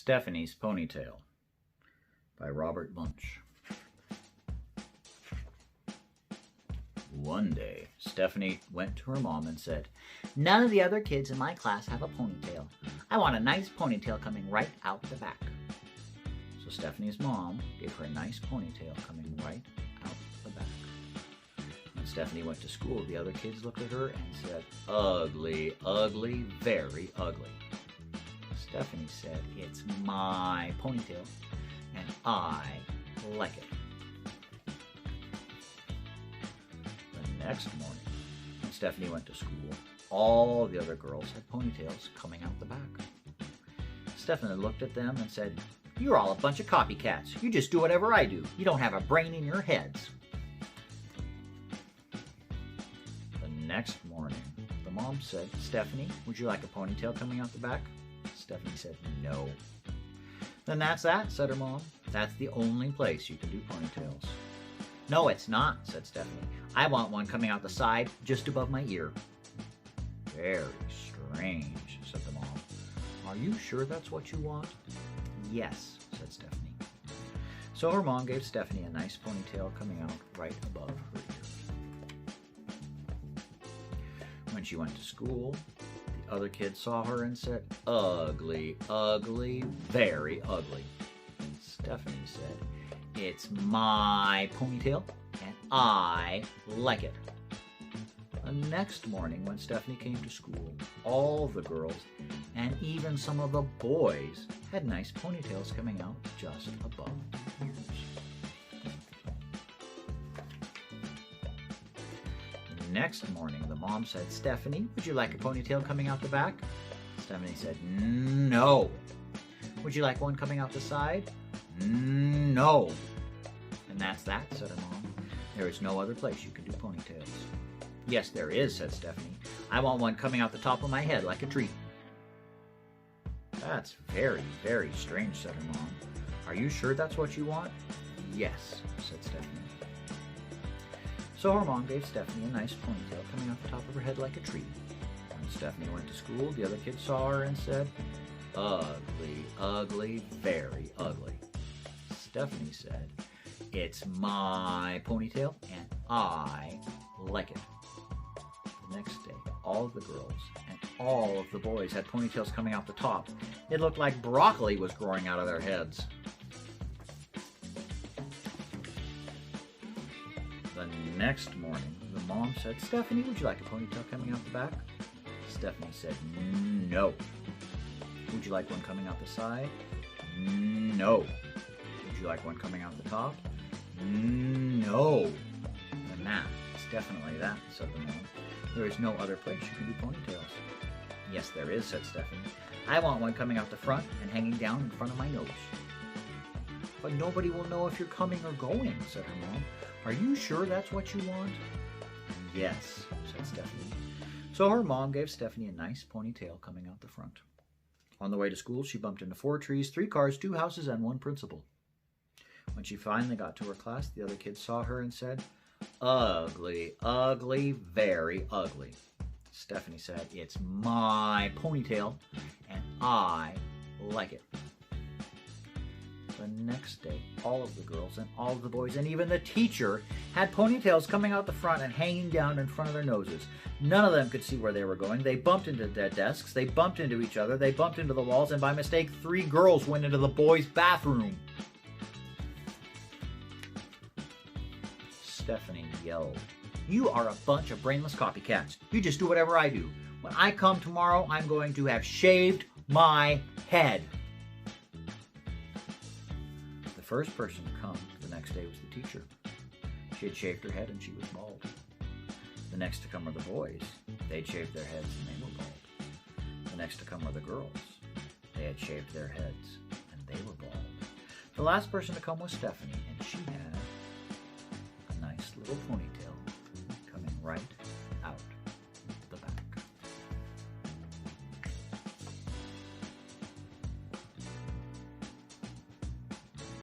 Stephanie's Ponytail by Robert Munch. One day, Stephanie went to her mom and said, "None of the other kids in my class have a ponytail. I want a nice ponytail coming right out the back." So Stephanie's mom gave her a nice ponytail coming right out the back. When Stephanie went to school, the other kids looked at her and said, "Ugly, ugly, very ugly." Stephanie said, "It's my ponytail, and I like it." The next morning, when Stephanie went to school, all the other girls had ponytails coming out the back. Stephanie looked at them and said, "You're all a bunch of copycats. You just do whatever I do. You don't have a brain in your heads." The next morning, the mom said, "Stephanie, would you like a ponytail coming out the back?" Stephanie said, "No." "Then that's that," said her mom. "That's the only place you can do ponytails." "No, it's not," said Stephanie. "I want one coming out the side, just above my ear." "Very strange," said the mom. "Are you sure that's what you want?" "Yes," said Stephanie. So her mom gave Stephanie a nice ponytail coming out right above her ear. When she went to school, the other kids saw her and said, "Ugly, ugly, very ugly." Stephanie said, "It's my ponytail, and I like it." The next morning, when Stephanie came to school, all the girls and even some of the boys had nice ponytails coming out just above their ears. The next morning, the mom said, "Stephanie, would you like a ponytail coming out the back?" Stephanie said, "No." "Would you like one coming out the side?" "No." "And that's that," said her mom. "There is no other place you can do ponytails." "Yes, there is," said Stephanie. "I want one coming out the top of my head like a tree." "That's very, very strange," said her mom. "Are you sure that's what you want?" "Yes," said Stephanie. So her mom gave Stephanie a nice ponytail coming out the top of her head like a tree. When Stephanie went to school, the other kids saw her and said, "Ugly, ugly, very ugly." Stephanie said, "It's my ponytail, and I like it." The next day, all of the girls and all of the boys had ponytails coming out the top. It looked like broccoli was growing out of their heads. The next morning, the mom said, "Stephanie, would you like a ponytail coming out the back?" Stephanie said, "No." "Would you like one coming out the side?" "No." "Would you like one coming out the top?" "No." "Then that's definitely that," said the mom. "There is no other place you can do ponytails." "Yes, there is," said Stephanie. "I want one coming out the front and hanging down in front of my nose." "But nobody will know if you're coming or going," said her mom. "Are you sure that's what you want?" "Yes," said Stephanie. So her mom gave Stephanie a nice ponytail coming out the front. On the way to school, she bumped into 4 trees, 3 cars, 2 houses, and 1 principal. When she finally got to her class, the other kids saw her and said, "Ugly, ugly, very ugly." Stephanie said, "It's my ponytail, and I like it." The next day, all of the girls and all of the boys and even the teacher had ponytails coming out the front and hanging down in front of their noses. None of them could see where they were going. They bumped into their desks, they bumped into each other, they bumped into the walls, and by mistake, 3 girls went into the boys' bathroom. Stephanie yelled, "You are a bunch of brainless copycats. You just do whatever I do. When I come tomorrow, I'm going to have shaved my head." The first person to come the next day was the teacher. She had shaved her head and she was bald. The next to come were the boys. They'd shaved their heads and they were bald. The next to come were the girls. They had shaved their heads and they were bald. The last person to come was Stephanie, and she had a nice little ponytail.